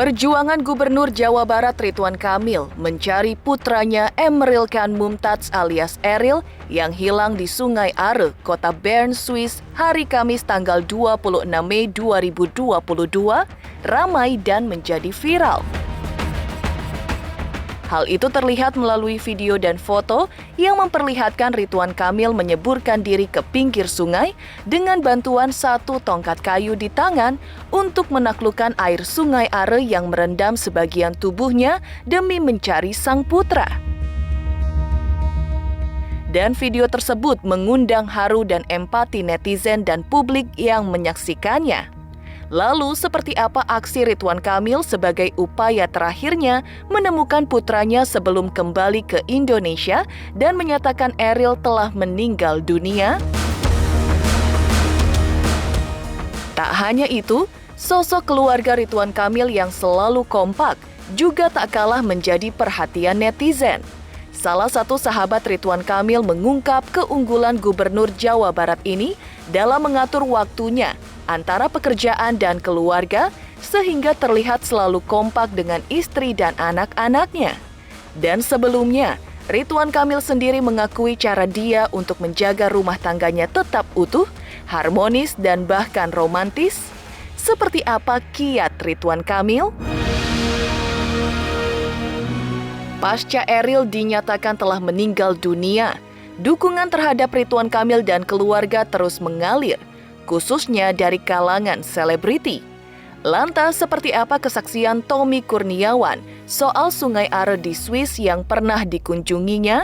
Perjuangan Gubernur Jawa Barat Ridwan Kamil mencari putranya Emeril Khan Mumtaz alias Eril yang hilang di Sungai Are, Kota Bern, Swiss, hari Kamis tanggal 26 Mei 2022 ramai dan menjadi viral. Hal itu terlihat melalui video dan foto yang memperlihatkan Ridwan Kamil menyeburkan diri ke pinggir sungai dengan bantuan satu tongkat kayu di tangan untuk menaklukkan air Sungai Are yang merendam sebagian tubuhnya demi mencari sang putra. Dan video tersebut mengundang haru dan empati netizen dan publik yang menyaksikannya. Lalu, seperti apa aksi Ridwan Kamil sebagai upaya terakhirnya menemukan putranya sebelum kembali ke Indonesia dan menyatakan Eril telah meninggal dunia? Tak hanya itu, sosok keluarga Ridwan Kamil yang selalu kompak juga tak kalah menjadi perhatian netizen. Salah satu sahabat Ridwan Kamil mengungkap keunggulan Gubernur Jawa Barat ini dalam mengatur waktunya antara pekerjaan dan keluarga sehingga terlihat selalu kompak dengan istri dan anak-anaknya. Dan sebelumnya, Ridwan Kamil sendiri mengakui cara dia untuk menjaga rumah tangganya tetap utuh, harmonis dan bahkan romantis. Seperti apa kiat Ridwan Kamil? Pasca Eril dinyatakan telah meninggal dunia, dukungan terhadap Ridwan Kamil dan keluarga terus mengalir, khususnya dari kalangan selebriti. Lantas, seperti apa kesaksian Tommy Kurniawan soal Sungai Are di Swiss yang pernah dikunjunginya?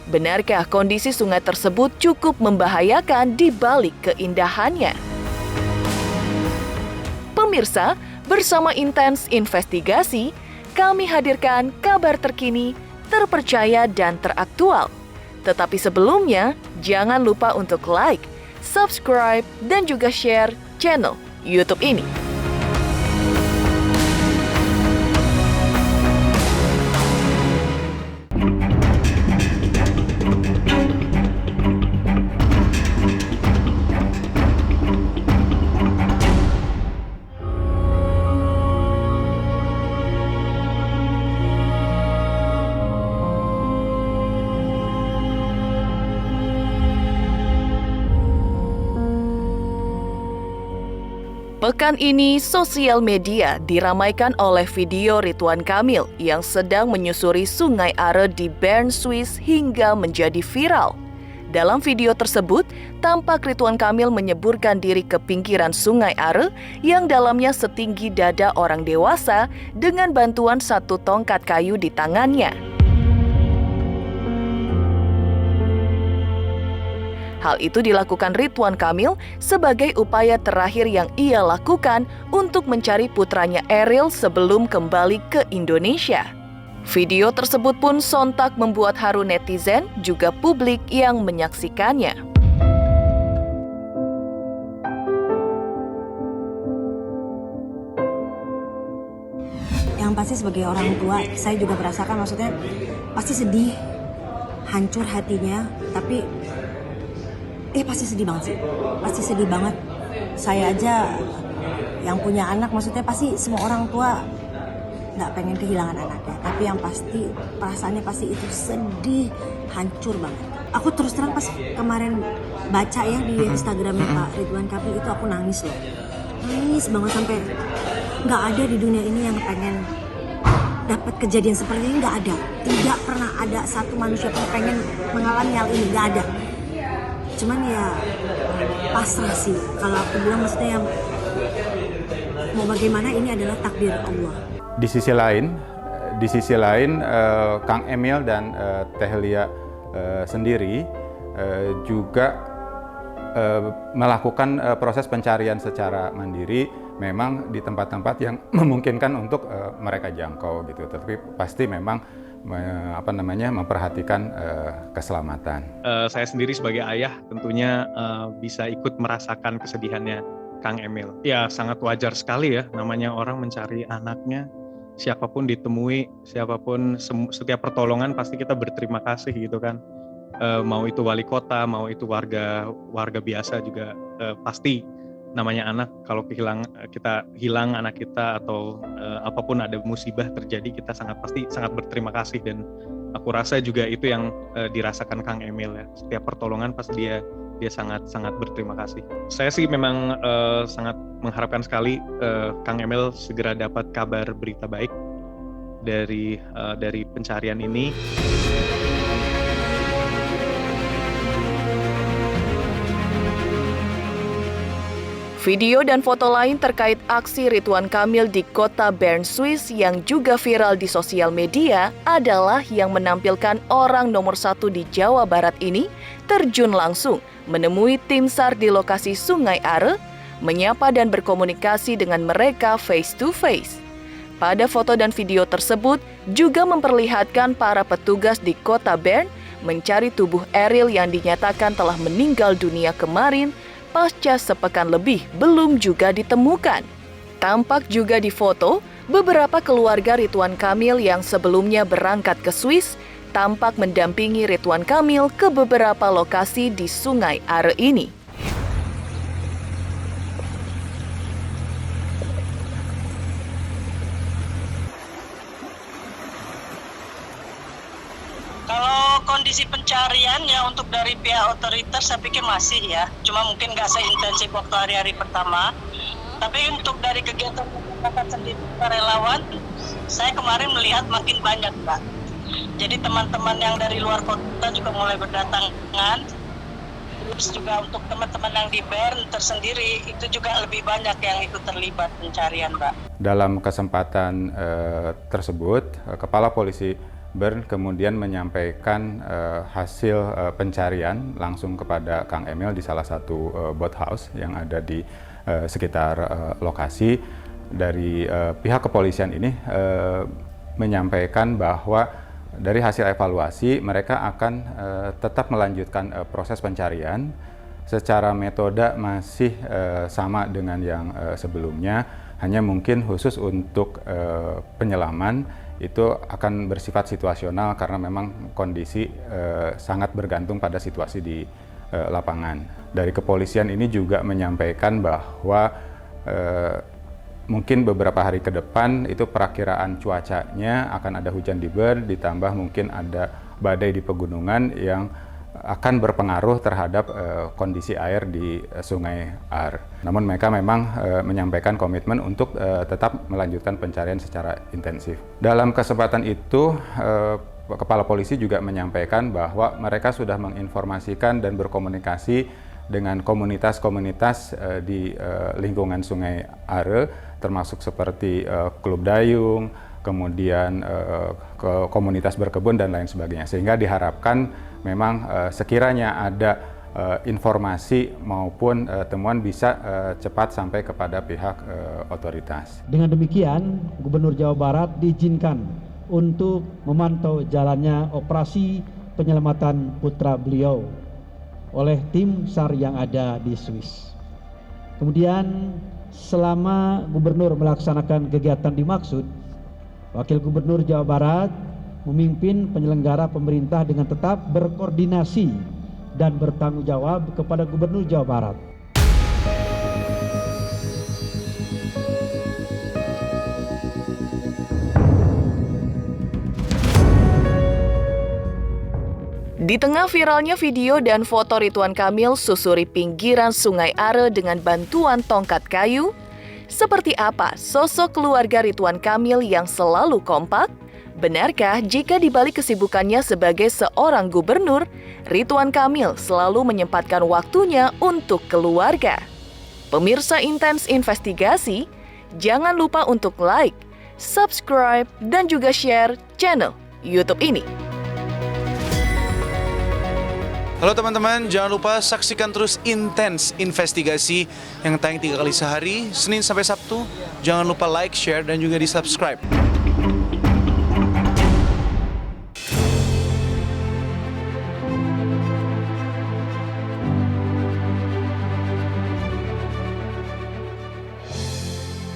Benarkah kondisi sungai tersebut cukup membahayakan di balik keindahannya? Pemirsa, bersama Intens Investigasi, kami hadirkan kabar terkini, terpercaya dan teraktual. Tetapi sebelumnya, jangan lupa untuk like, subscribe, dan juga share channel YouTube ini. Pekan ini, sosial media diramaikan oleh video Ridwan Kamil yang sedang menyusuri Sungai Are di Bern, Swiss hingga menjadi viral. Dalam video tersebut, tampak Ridwan Kamil menyeburkan diri ke pinggiran Sungai Are yang dalamnya setinggi dada orang dewasa dengan bantuan satu tongkat kayu di tangannya. Hal itu dilakukan Ridwan Kamil sebagai upaya terakhir yang ia lakukan untuk mencari putranya Eril sebelum kembali ke Indonesia. Video tersebut pun sontak membuat haru netizen juga publik yang menyaksikannya. Yang pasti sebagai orang tua, saya juga merasakan, maksudnya pasti sedih, hancur hatinya, tapi pasti sedih banget sih. Pasti sedih banget. Saya aja yang punya anak, maksudnya pasti semua orang tua nggak pengen kehilangan anaknya. Tapi yang pasti perasaannya pasti itu sedih, hancur banget. Aku terus terang pas kemarin baca ya di Instagramnya Pak Ridwan Kamil itu, aku nangis loh. Nangis banget sampai nggak ada di dunia ini yang pengen dapat kejadian seperti ini, nggak ada. Tidak pernah ada satu manusia pun pengen mengalami hal ini, nggak ada. Cuman ya pasrah sih, kalau aku bilang, maksudnya yang mau bagaimana, ini adalah takdir Allah. Di sisi lain Kang Emil dan Teh Lia sendiri juga melakukan proses pencarian secara mandiri, memang di tempat-tempat yang memungkinkan untuk mereka jangkau gitu. Tapi pasti memang memperhatikan keselamatan. Saya sendiri sebagai ayah tentunya bisa ikut merasakan kesedihannya Kang Emil. Ya, sangat wajar sekali ya, namanya orang mencari anaknya. Siapapun ditemui, siapapun, setiap pertolongan pasti kita berterima kasih gitu kan. Mau itu wali kota, mau itu warga biasa juga pasti namanya anak, kalau kita hilang anak kita atau apapun ada musibah terjadi, kita pasti sangat berterima kasih, dan aku rasa juga itu yang dirasakan Kang Emil ya. Setiap pertolongan pasti dia sangat berterima kasih. Saya sih memang sangat mengharapkan sekali Kang Emil segera dapat kabar berita baik dari pencarian ini. Video dan foto lain terkait aksi Ridwan Kamil di kota Bern, Swiss yang juga viral di sosial media adalah yang menampilkan orang nomor 1 di Jawa Barat ini terjun langsung menemui tim SAR di lokasi Sungai Are, menyapa dan berkomunikasi dengan mereka face to face. Pada foto dan video tersebut juga memperlihatkan para petugas di kota Bern mencari tubuh Eril yang dinyatakan telah meninggal dunia kemarin pasca sepekan lebih belum juga ditemukan. Tampak juga di foto beberapa keluarga Ridwan Kamil yang sebelumnya berangkat ke Swiss tampak mendampingi Ridwan Kamil ke beberapa lokasi di Sungai Are ini. Kalau kondisi pencarian ya untuk dari pihak otoritas saya pikir masih ya, cuma mungkin nggak seintensif waktu hari-hari pertama. Tapi untuk dari kegiatan masyarakat sendiri, relawan, saya kemarin melihat makin banyak Pak. Jadi teman-teman yang dari luar kota juga mulai berdatangan. Terus juga untuk teman-teman yang di Bern tersendiri itu juga lebih banyak yang ikut terlibat pencarian Pak. Dalam kesempatan tersebut, Kepala Polisi Bern kemudian menyampaikan hasil pencarian langsung kepada Kang Emil di salah satu boathouse yang ada di sekitar lokasi. Dari pihak kepolisian ini menyampaikan bahwa dari hasil evaluasi mereka akan tetap melanjutkan proses pencarian. Secara metode masih sama dengan yang sebelumnya, hanya mungkin khusus untuk penyelaman itu akan bersifat situasional karena memang kondisi sangat bergantung pada situasi di lapangan. Dari kepolisian ini juga menyampaikan bahwa mungkin beberapa hari ke depan itu perakiraan cuacanya akan ada hujan di Bern, ditambah mungkin ada badai di pegunungan yang akan berpengaruh terhadap kondisi air di Sungai Are. Namun mereka memang menyampaikan komitmen untuk tetap melanjutkan pencarian secara intensif. Dalam kesempatan itu, Kepala Polisi juga menyampaikan bahwa mereka sudah menginformasikan dan berkomunikasi dengan komunitas-komunitas di lingkungan Sungai Are, termasuk seperti klub dayung, kemudian komunitas berkebun dan lain sebagainya. Sehingga diharapkan memang sekiranya ada informasi maupun temuan bisa cepat sampai kepada pihak otoritas. Dengan demikian, Gubernur Jawa Barat diizinkan untuk memantau jalannya operasi penyelamatan putra beliau oleh tim SAR yang ada di Swiss. Kemudian selama Gubernur melaksanakan kegiatan dimaksud, Wakil Gubernur Jawa Barat memimpin penyelenggara pemerintah dengan tetap berkoordinasi dan bertanggung jawab kepada Gubernur Jawa Barat. Di tengah viralnya video dan foto Ridwan Kamil susuri pinggiran Sungai Are dengan bantuan tongkat kayu, seperti apa sosok keluarga Ridwan Kamil yang selalu kompak? Benarkah jika dibalik kesibukannya sebagai seorang gubernur, Ridwan Kamil selalu menyempatkan waktunya untuk keluarga? Pemirsa Intens Investigasi, jangan lupa untuk like, subscribe, dan juga share channel YouTube ini. Halo teman-teman, jangan lupa saksikan terus Intens Investigasi yang tayang 3 kali sehari, Senin sampai Sabtu. Jangan lupa like, share, dan juga di-subscribe.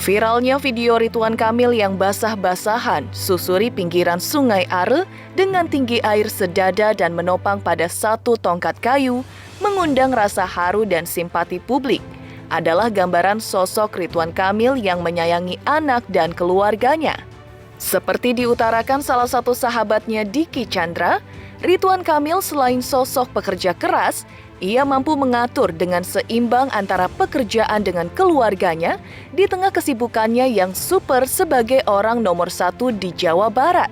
Viralnya video Ridwan Kamil yang basah-basahan susuri pinggiran Sungai Are dengan tinggi air sedada dan menopang pada satu tongkat kayu mengundang rasa haru dan simpati publik. adalah gambaran sosok Ridwan Kamil yang menyayangi anak dan keluarganya. Seperti diutarakan salah satu sahabatnya Diki Chandra, Ridwan Kamil selain sosok pekerja keras, ia mampu mengatur dengan seimbang antara pekerjaan dengan keluarganya di tengah kesibukannya yang super sebagai orang nomor 1 di Jawa Barat.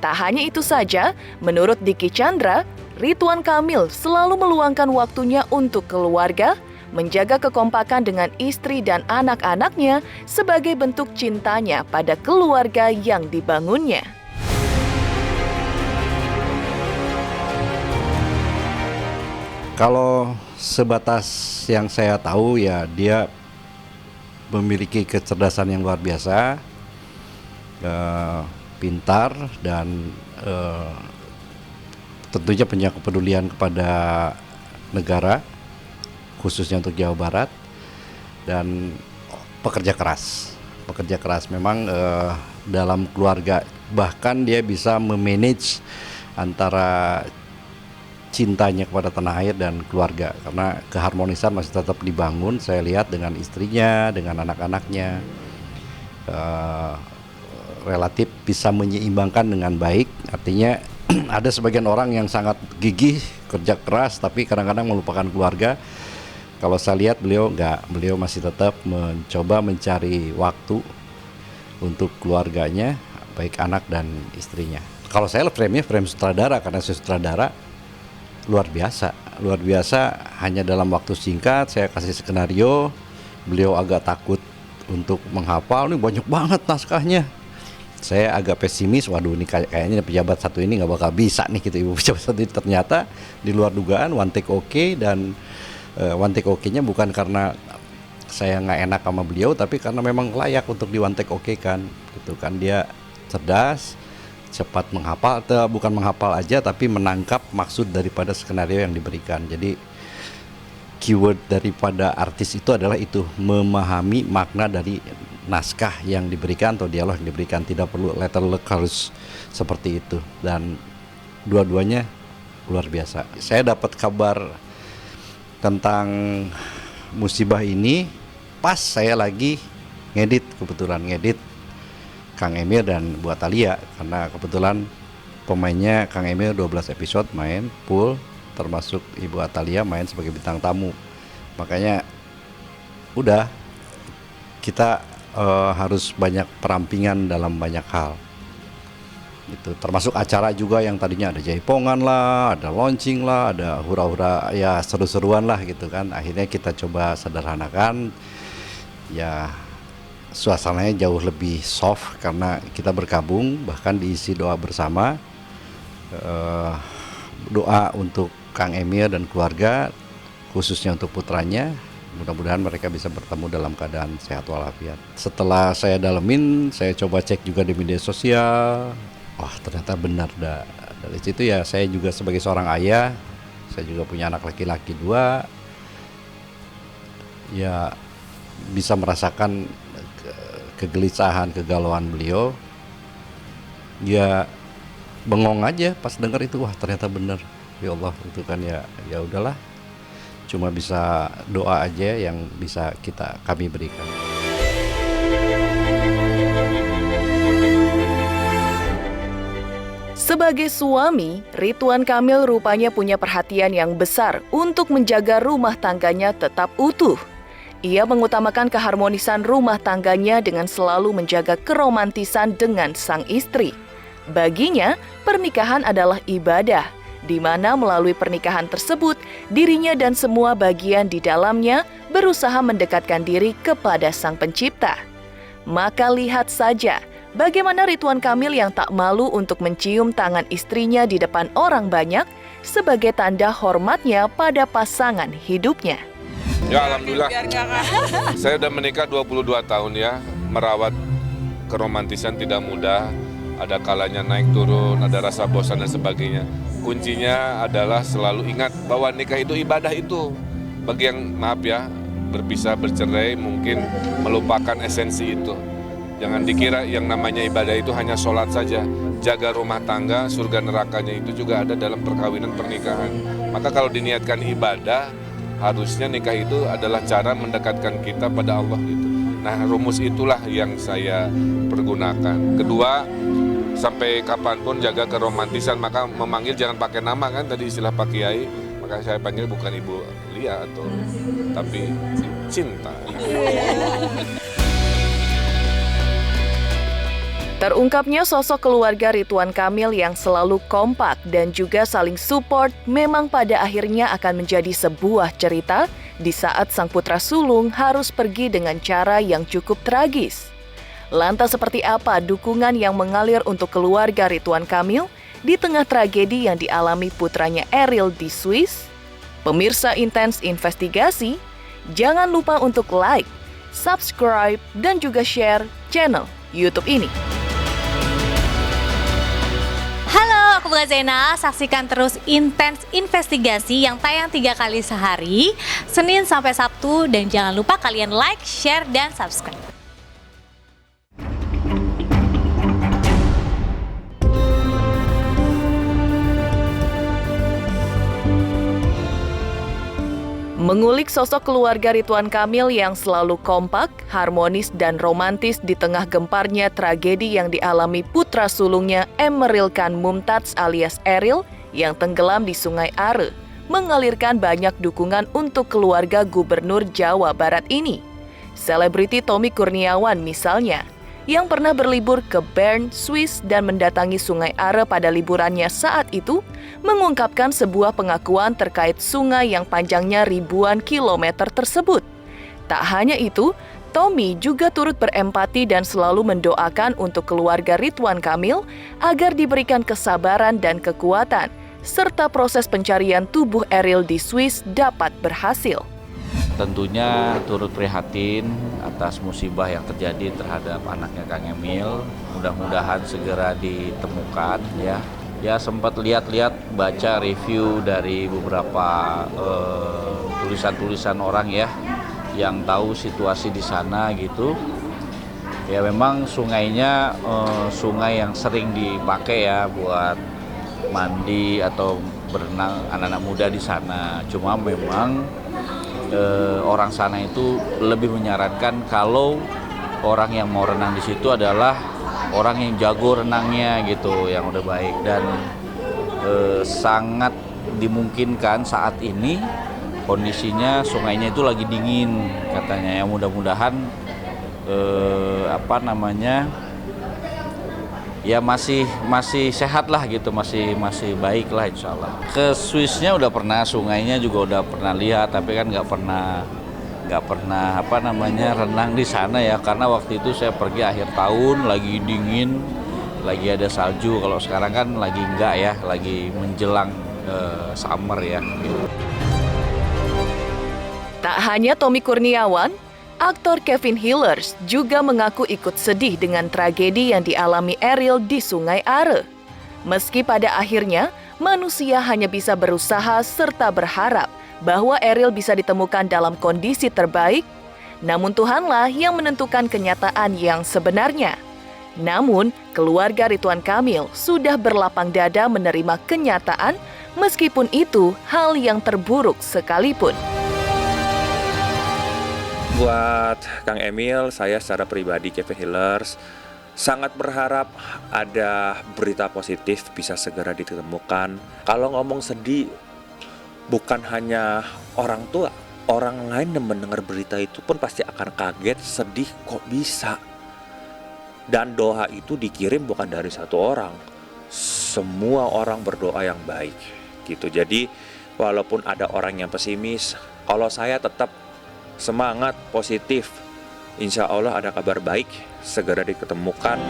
Tak hanya itu saja, menurut Diki Chandra, Ridwan Kamil selalu meluangkan waktunya untuk keluarga, menjaga kekompakan dengan istri dan anak-anaknya sebagai bentuk cintanya pada keluarga yang dibangunnya. Kalau sebatas yang saya tahu ya dia memiliki kecerdasan yang luar biasa, pintar dan tentunya punya kepedulian kepada negara, khususnya untuk Jawa Barat, dan pekerja keras. Pekerja keras memang dalam keluarga, bahkan dia bisa memanage antara cintanya kepada tanah air dan keluarga, karena keharmonisan masih tetap dibangun. Saya lihat dengan istrinya, dengan anak-anaknya, relatif bisa menyeimbangkan dengan baik. Artinya ada sebagian orang yang sangat gigih, kerja keras, tapi kadang-kadang melupakan keluarga. Kalau saya lihat beliau enggak, beliau masih tetap mencoba mencari waktu untuk keluarganya, baik anak dan istrinya. Kalau saya frame-nya frame sutradara, karena saya sutradara luar biasa, hanya dalam waktu singkat saya kasih skenario, beliau agak takut untuk menghafal, ini banyak banget naskahnya. Saya agak pesimis, waduh ini kayaknya pejabat satu ini nggak bakal bisa nih gitu, ibu pejabat satu ini. Ternyata di luar dugaan, one take okay, dan one take okay-nya bukan karena saya nggak enak sama beliau, tapi karena memang layak untuk di one take okay kan, gitu kan. Dia cerdas, cepat menghafal, atau bukan menghafal aja tapi menangkap maksud daripada skenario yang diberikan. Jadi keyword daripada artis itu adalah itu, memahami makna dari naskah yang diberikan atau dialog yang diberikan. Tidak perlu letterlock harus seperti itu, dan dua-duanya luar biasa. Saya dapat kabar tentang musibah ini pas saya lagi kebetulan ngedit Kang Emil dan Bu Atalia, karena kebetulan pemainnya Kang Emil 12 episode main full, termasuk Ibu Atalia main sebagai bintang tamu. Makanya udah kita harus banyak perampingan dalam banyak hal. Itu termasuk acara juga yang tadinya ada jaipongan lah, ada launching lah, ada hura-hura, ya seru-seruan lah gitu kan. Akhirnya kita coba sederhanakan, ya suasananya jauh lebih soft karena kita bergabung, bahkan diisi doa bersama, doa untuk Kang Emil dan keluarga, khususnya untuk putranya. Mudah-mudahan mereka bisa bertemu dalam keadaan sehat walafiat. Setelah saya dalemin, saya coba cek juga di media sosial, wah ternyata benar. Dari situ ya saya juga sebagai seorang ayah, saya juga punya anak laki-laki 2, ya bisa merasakan kegelisahan, kegalauan beliau. Ya bengong aja pas dengar itu, wah ternyata benar. Ya Allah, itu kan ya udahlah. Cuma bisa doa aja yang bisa kami berikan. Sebagai suami, Ridwan Kamil rupanya punya perhatian yang besar untuk menjaga rumah tangganya tetap utuh. Ia mengutamakan keharmonisan rumah tangganya dengan selalu menjaga keromantisan dengan sang istri. Baginya, pernikahan adalah ibadah, di mana melalui pernikahan tersebut, dirinya dan semua bagian di dalamnya berusaha mendekatkan diri kepada Sang Pencipta. Maka lihat saja, bagaimana Ridwan Kamil yang tak malu untuk mencium tangan istrinya di depan orang banyak sebagai tanda hormatnya pada pasangan hidupnya. Ya alhamdulillah, saya udah menikah 22 tahun ya, merawat keromantisan tidak mudah, ada kalanya naik turun, ada rasa bosan dan sebagainya. Kuncinya adalah selalu ingat bahwa nikah itu ibadah itu. Bagi yang maaf ya, berpisah bercerai mungkin melupakan esensi itu. Jangan dikira yang namanya ibadah itu hanya sholat saja. Jaga rumah tangga, surga nerakanya itu juga ada dalam perkawinan pernikahan. Maka kalau diniatkan ibadah, Harusnya nikah itu adalah cara mendekatkan kita pada Allah gitu. Nah, rumus itulah yang saya pergunakan. Kedua, sampai kapanpun jaga keromantisan, maka memanggil jangan pakai nama kan, tadi istilah Pak Kiai, maka saya panggil bukan Ibu Lia tapi Cinta. Terungkapnya sosok keluarga Ridwan Kamil yang selalu kompak dan juga saling support memang pada akhirnya akan menjadi sebuah cerita di saat sang putra sulung harus pergi dengan cara yang cukup tragis. Lantas seperti apa dukungan yang mengalir untuk keluarga Ridwan Kamil di tengah tragedi yang dialami putranya Eril di Swiss? Pemirsa Intens Investigasi, jangan lupa untuk like, subscribe, dan juga share channel YouTube ini. Halo, aku Bunga Zainal. Saksikan terus Intens Investigasi yang tayang 3 kali sehari, Senin sampai Sabtu, dan jangan lupa kalian like, share, dan subscribe. Mengulik sosok keluarga Ridwan Kamil yang selalu kompak, harmonis, dan romantis di tengah gemparnya tragedi yang dialami putra sulungnya Emeril Khan Mumtaz alias Eril yang tenggelam di Sungai Are, mengalirkan banyak dukungan untuk keluarga Gubernur Jawa Barat ini. Selebriti Tommy Kurniawan misalnya, yang pernah berlibur ke Bern, Swiss dan mendatangi Sungai Are pada liburannya saat itu, mengungkapkan sebuah pengakuan terkait sungai yang panjangnya ribuan kilometer tersebut. Tak hanya itu, Tommy juga turut berempati dan selalu mendoakan untuk keluarga Ridwan Kamil agar diberikan kesabaran dan kekuatan, serta proses pencarian tubuh Eril di Swiss dapat berhasil. Tentunya turut prihatin atas musibah yang terjadi terhadap anaknya Kang Emil. Mudah-mudahan segera ditemukan ya. Ya sempat lihat-lihat baca review dari beberapa tulisan-tulisan orang ya yang tahu situasi di sana gitu. Ya memang sungainya sungai yang sering dipakai ya buat mandi atau berenang anak-anak muda di sana. Cuma memang orang sana itu lebih menyarankan kalau orang yang mau renang di situ adalah orang yang jago renangnya gitu, yang udah baik, dan sangat dimungkinkan saat ini kondisinya sungainya itu lagi dingin katanya ya. Mudah-mudahan ya masih sehat lah gitu, masih baik lah insya Allah. Ke Swissnya udah pernah, sungainya juga udah pernah lihat, tapi kan nggak pernah renang di sana ya, karena waktu itu saya pergi akhir tahun lagi dingin, lagi ada salju. Kalau sekarang kan lagi enggak ya, lagi menjelang summer ya gitu. Tak hanya Tommy Kurniawan, aktor Kevin Hillers juga mengaku ikut sedih dengan tragedi yang dialami Eril di Sungai Are. Meski pada akhirnya manusia hanya bisa berusaha serta berharap bahwa Eril bisa ditemukan dalam kondisi terbaik, namun Tuhanlah yang menentukan kenyataan yang sebenarnya. Namun, keluarga Ridwan Kamil sudah berlapang dada menerima kenyataan meskipun itu hal yang terburuk sekalipun. Buat Kang Emil, saya secara pribadi Kevin Hillers sangat berharap ada berita positif bisa segera ditemukan. Kalau ngomong sedih, bukan hanya orang tua, orang lain yang mendengar berita itu pun pasti akan kaget, sedih kok bisa. Dan doa itu dikirim bukan dari satu orang, semua orang berdoa yang baik gitu. Jadi walaupun ada orang yang pesimis, kalau saya tetap semangat, positif. Insya Allah ada kabar baik, segera diketemukan.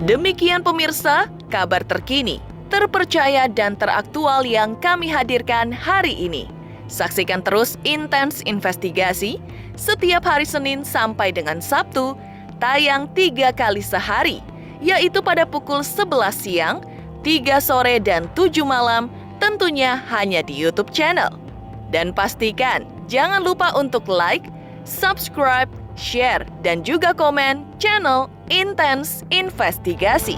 Demikian pemirsa, kabar terkini, terpercaya dan teraktual yang kami hadirkan hari ini. Saksikan terus Intens Investigasi setiap hari Senin sampai dengan Sabtu, tayang 3 kali sehari, yaitu pada pukul 11 siang, 3 sore, dan 7 malam, tentunya hanya di YouTube channel. Dan pastikan jangan lupa untuk like, subscribe, share, dan juga komen channel Intens Investigasi.